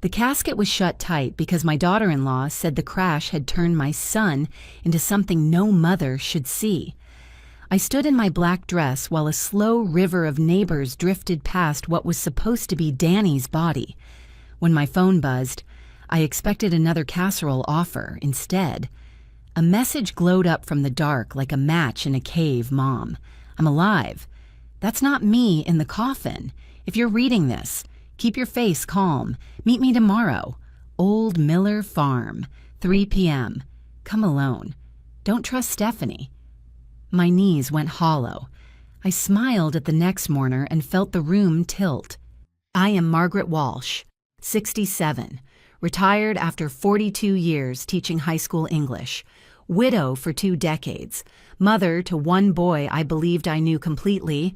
The casket was shut tight because my daughter-in-law said the crash had turned my son into something no mother should see. I stood in my black dress while a slow river of neighbors drifted past what was supposed to be Danny's body. When my phone buzzed, I expected another casserole offer. Instead, a message glowed up from the dark like a match in a cave. Mom, I'm alive. That's not me in the coffin. If you're reading this, keep your face calm. Meet me tomorrow. Old Miller Farm, 3 p.m. Come alone. Don't trust Stephanie. My knees went hollow. I smiled at the next mourner and felt the room tilt. I am Margaret Walsh, 67, retired after 42 years teaching high school English, widow for 2 decades, mother to 1 boy I believed I knew completely.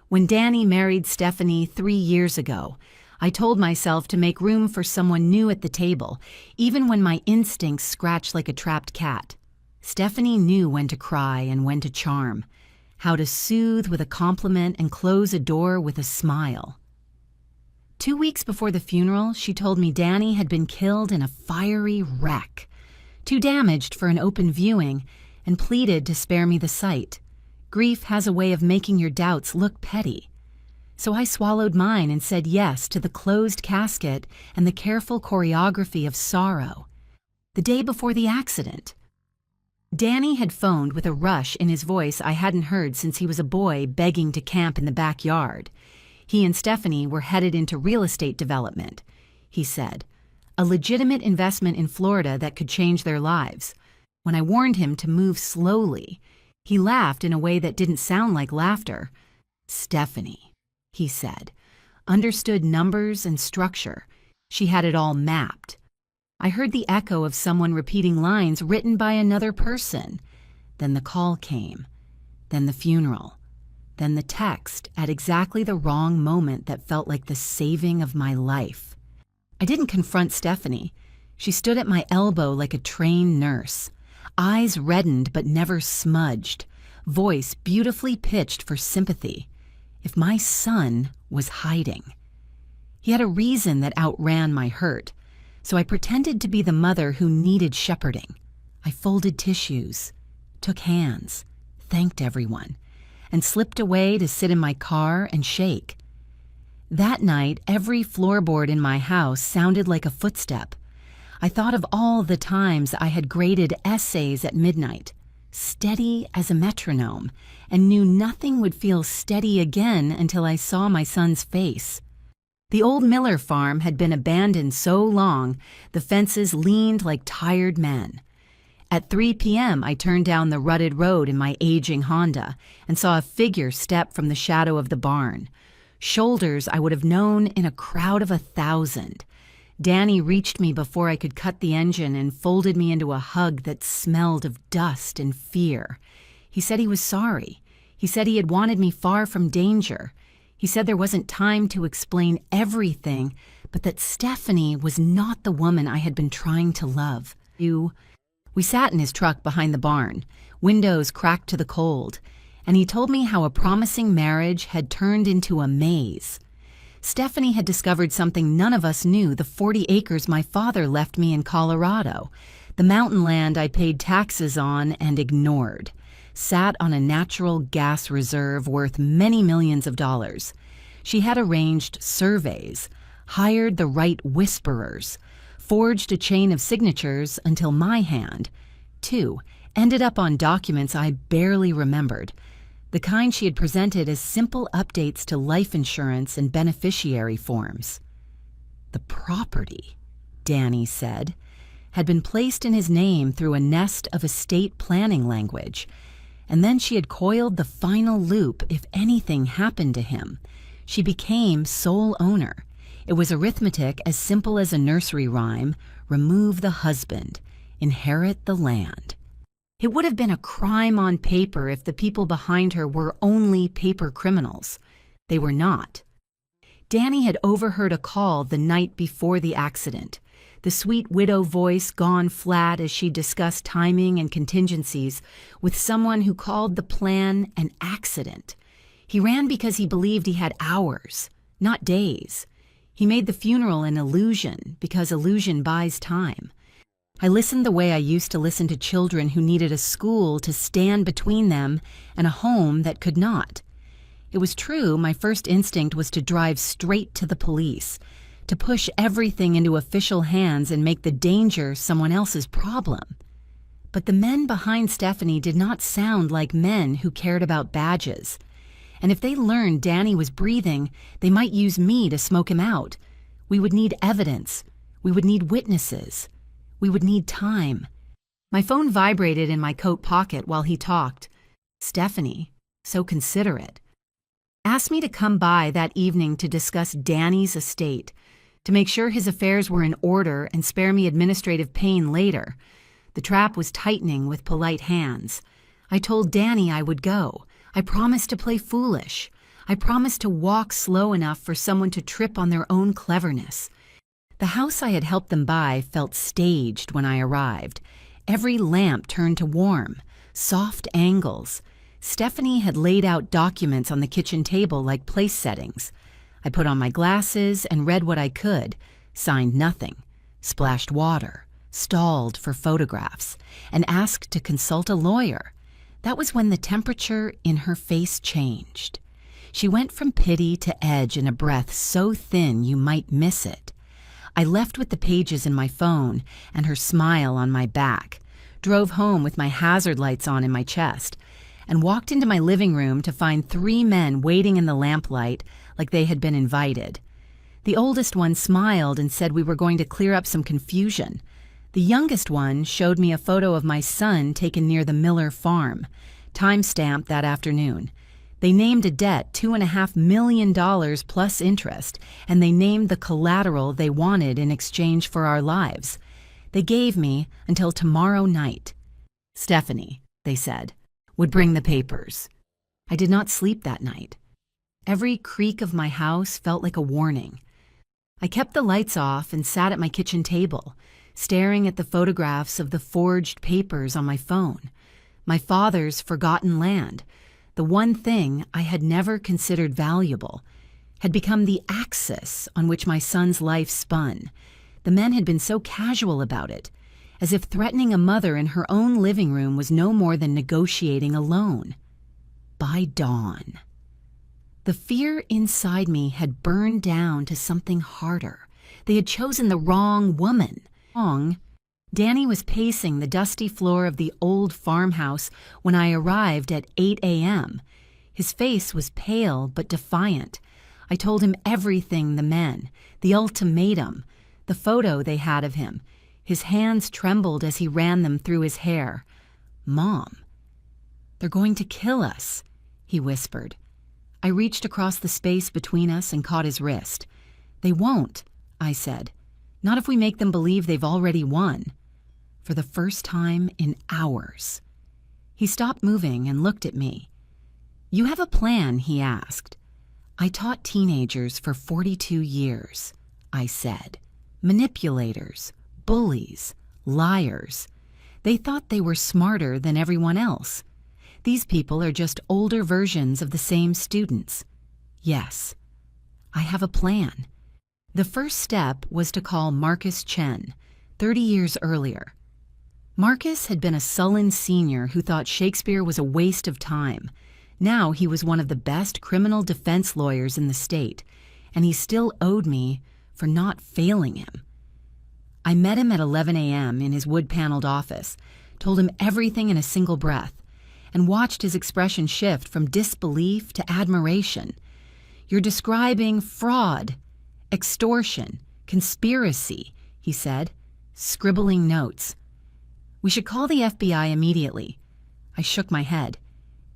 When Danny married Stephanie 3 years ago, I told myself to make room for someone new at the table, even when my instincts scratched like a trapped cat. Stephanie knew when to cry and when to charm, how to soothe with a compliment and close a door with a smile. 2 weeks before the funeral, she told me Danny had been killed in a fiery wreck, too damaged for an open viewing, and pleaded to spare me the sight. Grief has a way of making your doubts look petty. So I swallowed mine and said yes to the closed casket and the careful choreography of sorrow. The day before the accident, Danny had phoned with a rush in his voice I hadn't heard since he was a boy begging to camp in the backyard. He and Stephanie were headed into real estate development, he said, a legitimate investment in Florida that could change their lives. When I warned him to move slowly, he laughed in a way that didn't sound like laughter. Stephanie, he said, understood numbers and structure. She had it all mapped. I heard the echo of someone repeating lines written by another person. Then the call came. Then the funeral. Then the text at exactly the wrong moment that felt like the saving of my life. I didn't confront Stephanie. She stood at my elbow like a trained nurse. Eyes reddened but never smudged. Voice beautifully pitched for sympathy. If my son was hiding. He had a reason that outran my hurt, so I pretended to be the mother who needed shepherding. I folded tissues, took hands, thanked everyone, and slipped away to sit in my car and shake. That night, every floorboard in my house sounded like a footstep. I thought of all the times I had graded essays at midnight, steady as a metronome, and knew nothing would feel steady again until I saw my son's face. The old Miller farm had been abandoned so long, the fences leaned like tired men. At 3 p.m., I turned down the rutted road in my aging Honda and saw a figure step from the shadow of the barn. Shoulders I would have known in a crowd of 1,000. Danny reached me before I could cut the engine and folded me into a hug that smelled of dust and fear. He said he was sorry. He said he had wanted me far from danger. He said there wasn't time to explain everything, but that Stephanie was not the woman I had been trying to love. We sat in his truck behind the barn, windows cracked to the cold, and he told me how a promising marriage had turned into a maze. Stephanie had discovered something none of us knew, the 40 acres my father left me in Colorado, the mountain land I paid taxes on and ignored, sat on a natural gas reserve worth many millions of dollars. She had arranged surveys, hired the right whisperers, forged a chain of signatures until my hand, too, ended up on documents I barely remembered, the kind she had presented as simple updates to life insurance and beneficiary forms. The property, Danny said, had been placed in his name through a nest of estate planning language, and then she had coiled the final loop if anything happened to him. She became sole owner. It was arithmetic as simple as a nursery rhyme: remove the husband, inherit the land. It would have been a crime on paper if the people behind her were only paper criminals. They were not. Danny had overheard a call the night before the accident, the sweet widow voice gone flat as she discussed timing and contingencies with someone who called the plan an accident. He ran because he believed he had hours, not days. He made the funeral an illusion because illusion buys time. I listened the way I used to listen to children who needed a school to stand between them and a home that could not. It was true, my first instinct was to drive straight to the police, to push everything into official hands and make the danger someone else's problem. But the men behind Stephanie did not sound like men who cared about badges. And if they learned Danny was breathing, they might use me to smoke him out. We would need evidence. We would need witnesses. We would need time. My phone vibrated in my coat pocket while he talked. Stephanie, so considerate, asked me to come by that evening to discuss Danny's estate, to make sure his affairs were in order and spare me administrative pain later. The trap was tightening with polite hands. I told Danny I would go. I promised to play foolish. I promised to walk slow enough for someone to trip on their own cleverness. The house I had helped them buy felt staged when I arrived. Every lamp turned to warm, soft angles. Stephanie had laid out documents on the kitchen table like place settings. I put on my glasses and read what I could, signed nothing, splashed water, stalled for photographs, and asked to consult a lawyer. That was when the temperature in her face changed. She went from pity to edge in a breath so thin you might miss it. I left with the pages in my phone and her smile on my back, drove home with my hazard lights on in my chest, and walked into my living room to find 3 men waiting in the lamplight like they had been invited. The oldest one smiled and said we were going to clear up some confusion. The youngest one showed me a photo of my son taken near the Miller farm, time-stamped that afternoon. They named a debt $2.5 million plus interest, and they named the collateral they wanted in exchange for our lives. They gave me until tomorrow night. Stephanie, they said, would bring the papers. I did not sleep that night. Every creak of my house felt like a warning. I kept the lights off and sat at my kitchen table, staring at the photographs of the forged papers on my phone. My father's forgotten land, the one thing I had never considered valuable, had become the axis on which my son's life spun. The men had been so casual about it, as if threatening a mother in her own living room was no more than negotiating a loan. By dawn, the fear inside me had burned down to something harder. They had chosen the wrong woman. Danny was pacing the dusty floor of the old farmhouse when I arrived at 8 a.m. His face was pale but defiant. I told him everything, the men, the ultimatum, the photo they had of him. His hands trembled as he ran them through his hair. "Mom, they're going to kill us," he whispered. I reached across the space between us and caught his wrist. "They won't," I said. "Not if we make them believe they've already won." For the first time in hours. He stopped moving and looked at me. "You have a plan?" he asked. "I taught teenagers for 42 years," I said. "Manipulators, bullies, liars. They thought they were smarter than everyone else. These people are just older versions of the same students. Yes, I have a plan." The first step was to call Marcus Chen, 30 years earlier. Marcus had been a sullen senior who thought Shakespeare was a waste of time. Now he was one of the best criminal defense lawyers in the state, and he still owed me for not failing him. I met him at 11 a.m. in his wood-paneled office, told him everything in a single breath, and watched his expression shift from disbelief to admiration. "You're describing fraud, extortion, conspiracy," he said, scribbling notes. "We should call the FBI immediately." I shook my head.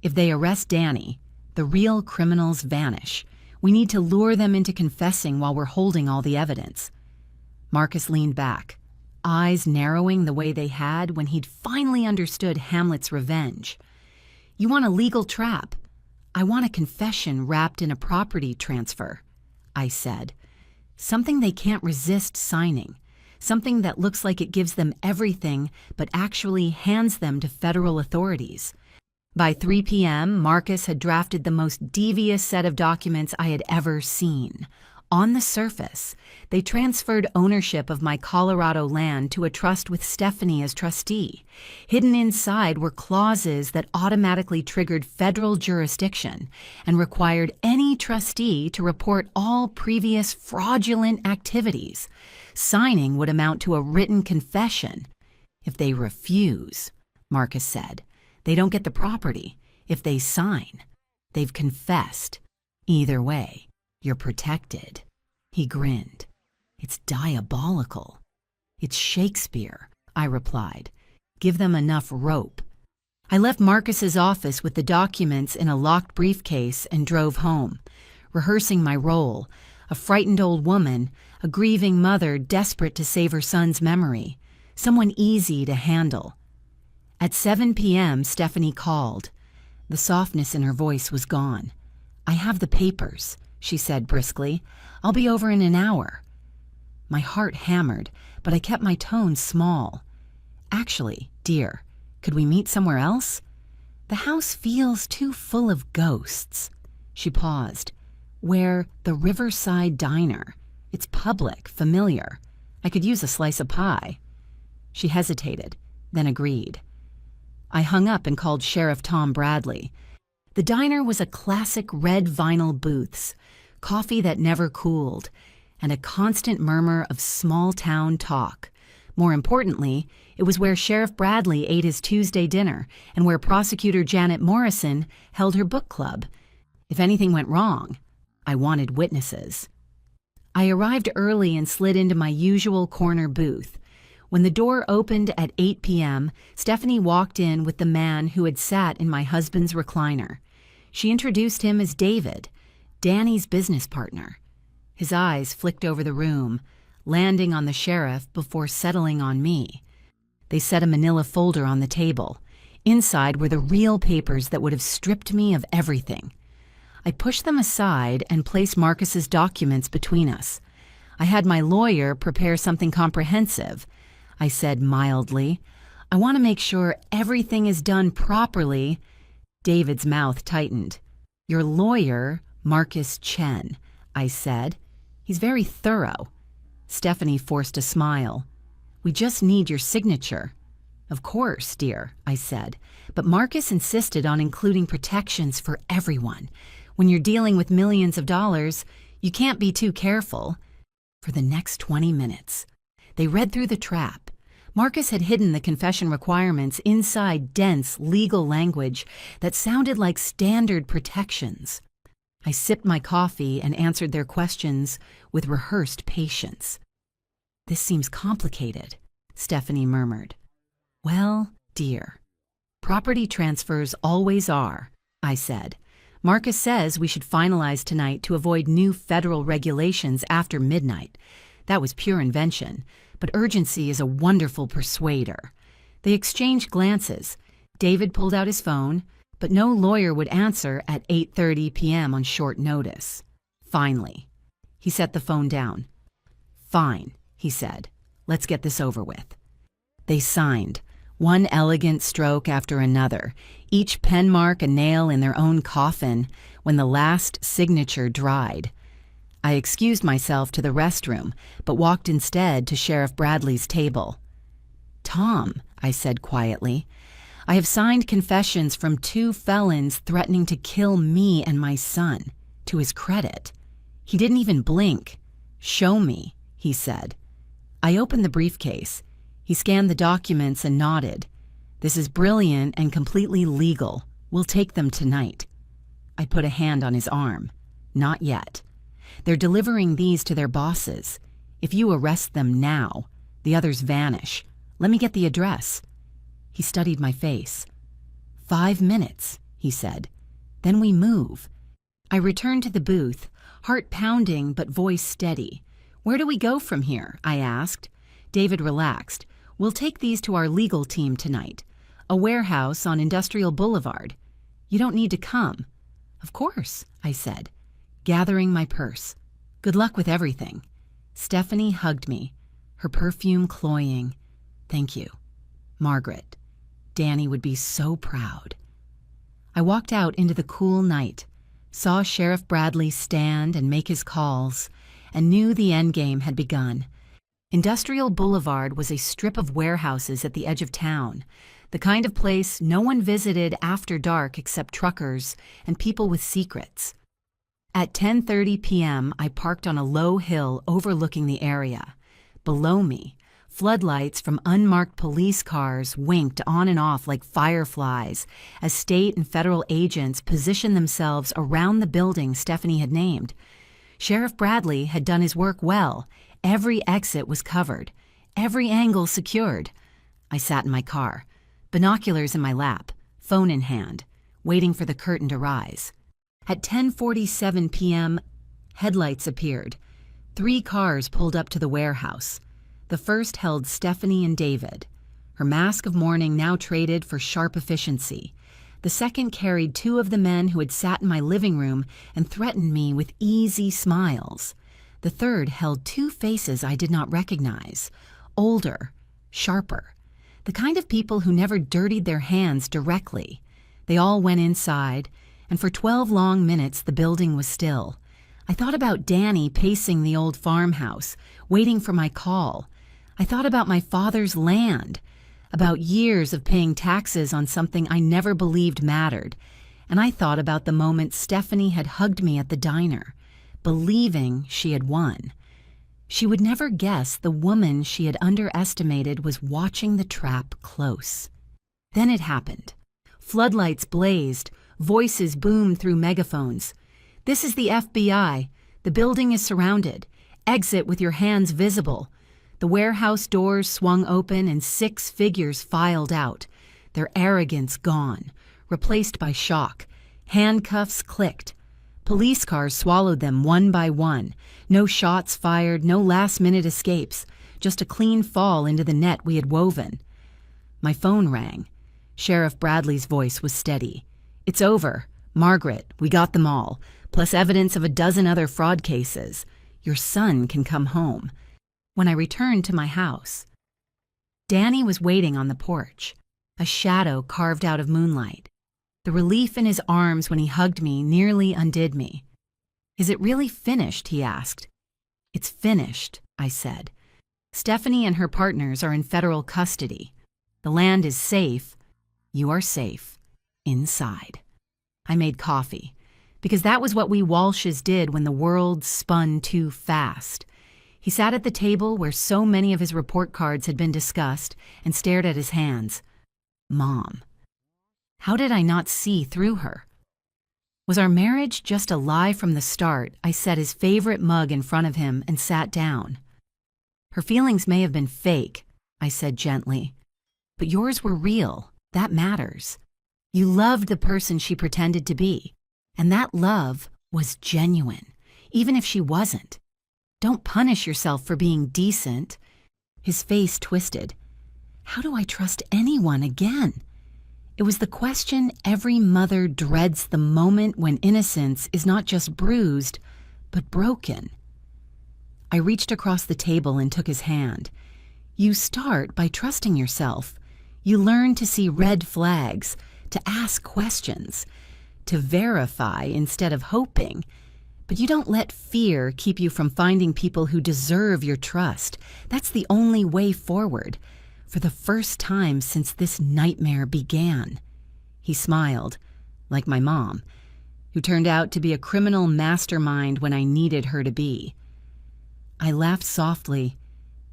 "If they arrest Danny, the real criminals vanish. We need to lure them into confessing while we're holding all the evidence." Marcus leaned back, eyes narrowing the way they had when he'd finally understood Hamlet's revenge. "You want a legal trap. I want a confession wrapped in a property transfer," I said. "Something they can't resist signing. Something that looks like it gives them everything but actually hands them to federal authorities." By 3 p.m., Marcus had drafted the most devious set of documents I had ever seen. On the surface, they transferred ownership of my Colorado land to a trust with Stephanie as trustee. Hidden inside were clauses that automatically triggered federal jurisdiction and required any trustee to report all previous fraudulent activities. Signing would amount to a written confession. If they refuse, Marcus said, they don't get the property. If they sign, they've confessed. Either way, you're protected. He grinned. It's diabolical. It's Shakespeare, I replied. Give them enough rope. I left Marcus's office with the documents in a locked briefcase and drove home, rehearsing my role, a frightened old woman, a grieving mother desperate to save her son's memory, someone easy to handle. At 7 p.m., Stephanie called. The softness in her voice was gone. I have the papers, she said briskly. I'll be over in an hour. My heart hammered, but I kept my tone small. Actually, dear, could we meet somewhere else? The house feels too full of ghosts. She paused. Where the Riverside Diner. It's public, familiar. I could use a slice of pie. She hesitated, then agreed. I hung up and called Sheriff Tom Bradley. The diner was a classic red vinyl booths, coffee that never cooled, and a constant murmur of small-town talk. More importantly, it was where Sheriff Bradley ate his Tuesday dinner and where Prosecutor Janet Morrison held her book club. If anything went wrong, I wanted witnesses. I arrived early and slid into my usual corner booth. When the door opened at 8 p.m., Stephanie walked in with the man who had sat in my husband's recliner. She introduced him as David, Danny's business partner. His eyes flicked over the room, landing on the sheriff before settling on me. They set a manila folder on the table. Inside were the real papers that would have stripped me of everything. I pushed them aside and placed Marcus's documents between us. I had my lawyer prepare something comprehensive. I said mildly, I want to make sure everything is done properly. David's mouth tightened. Your lawyer, Marcus Chen, I said. He's very thorough. Stephanie forced a smile. We just need your signature. Of course, dear, I said, but Marcus insisted on including protections for everyone. When you're dealing with millions of dollars, you can't be too careful. For the next 20 minutes, they read through the trap. Marcus had hidden the confession requirements inside dense legal language that sounded like standard protections. I sipped my coffee and answered their questions with rehearsed patience. This seems complicated, Stephanie murmured. Well, dear, property transfers always are, I said. Marcus says we should finalize tonight to avoid new federal regulations after midnight. That was pure invention, but urgency is a wonderful persuader. They exchanged glances. David pulled out his phone, but no lawyer would answer at 8:30 p.m. on short notice. Finally, he set the phone down. Fine, he said. Let's get this over with. They signed, one elegant stroke after another, each pen mark a nail in their own coffin when the last signature dried. I excused myself to the restroom, but walked instead to Sheriff Bradley's table. Tom, I said quietly, I have signed confessions from 2 felons threatening to kill me and my son, to his credit. He didn't even blink. Show me, he said. I opened the briefcase. He scanned the documents and nodded. This is brilliant and completely legal. We'll take them tonight. I put a hand on his arm. Not yet. They're delivering these to their bosses. If you arrest them now, the others vanish. Let me get the address. He studied my face. 5 minutes, he said. Then we move. I returned to the booth, heart pounding but voice steady. Where do we go from here? I asked. David relaxed. We'll take these to our legal team tonight. A warehouse on Industrial Boulevard. You don't need to come. Of course, I said, gathering my purse. Good luck with everything. Stephanie hugged me, her perfume cloying. Thank you. Margaret. Danny would be so proud. I walked out into the cool night, saw Sheriff Bradley stand and make his calls, and knew the endgame had begun. Industrial Boulevard was a strip of warehouses at the edge of town, the kind of place no one visited after dark except truckers and people with secrets. At 10:30 p.m., I parked on a low hill overlooking the area. Below me, floodlights from unmarked police cars winked on and off like fireflies as state and federal agents positioned themselves around the building Stephanie had named. Sheriff Bradley had done his work well. Every exit was covered, every angle secured. I sat in my car, binoculars in my lap, phone in hand, waiting for the curtain to rise. At 10:47 p.m., headlights appeared. 3 cars pulled up to the warehouse. The first held Stephanie and David, her mask of mourning now traded for sharp efficiency. The second carried 2 of the men who had sat in my living room and threatened me with easy smiles. The third held 2 faces I did not recognize, older, sharper, the kind of people who never dirtied their hands directly. They all went inside, and for 12 long minutes the building was still. I thought about Danny pacing the old farmhouse, waiting for my call. I thought about my father's land, about years of paying taxes on something I never believed mattered, and I thought about the moment Stephanie had hugged me at the diner, believing she had won. She would never guess the woman she had underestimated was watching the trap close. Then it happened. Floodlights blazed, voices boomed through megaphones. "This is the FBI. The building is surrounded. Exit with your hands visible." The warehouse doors swung open and 6 figures filed out, their arrogance gone, replaced by shock. Handcuffs clicked. Police cars swallowed them one by one. No shots fired, no last-minute escapes, just a clean fall into the net we had woven. My phone rang. Sheriff Bradley's voice was steady. "It's over. Margaret, we got them all, plus evidence of a dozen other fraud cases. Your son can come home." When I returned to my house, Danny was waiting on the porch, a shadow carved out of moonlight. The relief in his arms when he hugged me nearly undid me. "Is it really finished?" he asked. "It's finished," I said. "Stephanie and her partners are in federal custody. The land is safe. You are safe. Inside." I made coffee, because that was what we Walshes did when the world spun too fast. He sat at the table where so many of his report cards had been discussed and stared at his hands. Mom. How did I not see through her? Was our marriage just a lie from the start? I set his favorite mug in front of him and sat down. "Her feelings may have been fake," I said gently, "but yours were real. That matters. You loved the person she pretended to be, and that love was genuine, even if she wasn't. Don't punish yourself for being decent." His face twisted. How do I trust anyone again? It was the question every mother dreads the moment when innocence is not just bruised, but broken. I reached across the table and took his hand. You start by trusting yourself. You learn to see red flags, to ask questions, to verify instead of hoping. But you don't let fear keep you from finding people who deserve your trust. That's the only way forward, for the first time since this nightmare began. He smiled, like my mom, who turned out to be a criminal mastermind when I needed her to be. I laughed softly.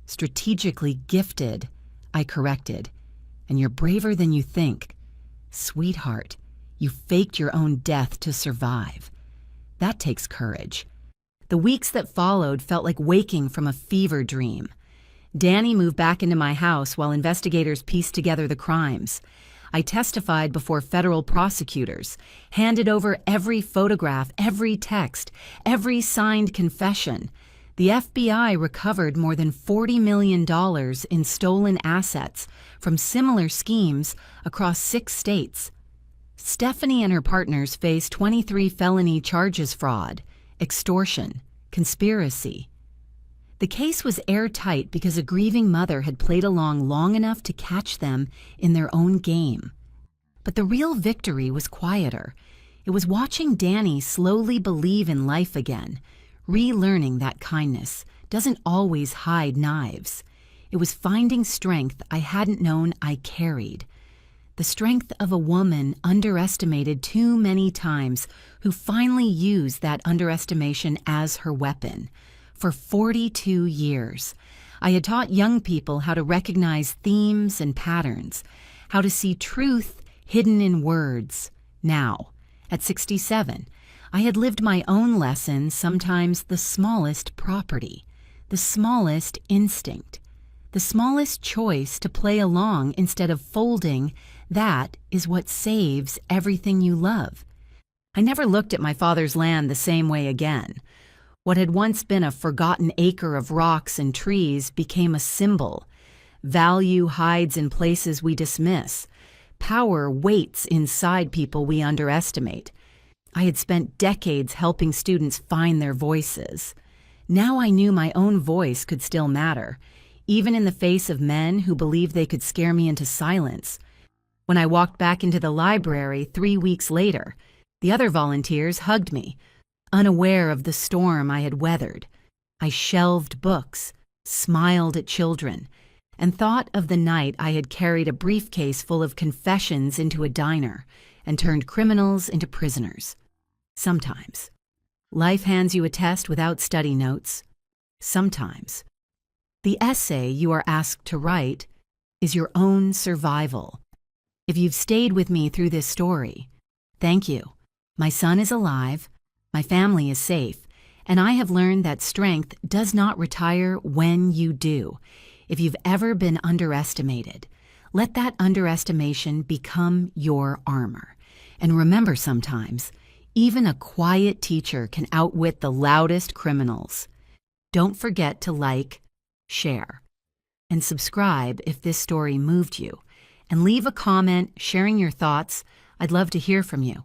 "Strategically gifted," I corrected. "And you're braver than you think. Sweetheart, you faked your own death to survive. That takes courage." The weeks that followed felt like waking from a fever dream. Danny moved back into my house while investigators pieced together the crimes. I testified before federal prosecutors, handed over every photograph, every text, every signed confession. The FBI recovered more than $40 million in stolen assets from similar schemes across 6 states. Stephanie and her partners faced 23 felony charges: fraud, extortion, conspiracy. The case was airtight because a grieving mother had played along long enough to catch them in their own game. But the real victory was quieter. It was watching Danny slowly believe in life again, relearning that kindness doesn't always hide knives. It was finding strength I hadn't known I carried. The strength of a woman underestimated too many times, who finally used that underestimation as her weapon. For 42 years, I had taught young people how to recognize themes and patterns, how to see truth hidden in words. Now, at 67, I had lived my own lessons, sometimes the smallest property, the smallest instinct, the smallest choice to play along instead of folding. That is what saves everything you love. I never looked at my father's land the same way again. What had once been a forgotten acre of rocks and trees became a symbol. Value hides in places we dismiss. Power waits inside people we underestimate. I had spent decades helping students find their voices. Now I knew my own voice could still matter, even in the face of men who believed they could scare me into silence. When I walked back into the library 3 weeks later, the other volunteers hugged me, unaware of the storm I had weathered. I shelved books, smiled at children, and thought of the night I had carried a briefcase full of confessions into a diner and turned criminals into prisoners. Sometimes. Life hands you a test without study notes. Sometimes. The essay you are asked to write is your own survival. If you've stayed with me through this story, thank you. My son is alive, my family is safe, and I have learned that strength does not retire when you do. If you've ever been underestimated, let that underestimation become your armor. And remember, sometimes, even a quiet teacher can outwit the loudest criminals. Don't forget to like, share, and subscribe if this story moved you. And leave a comment sharing your thoughts. I'd love to hear from you.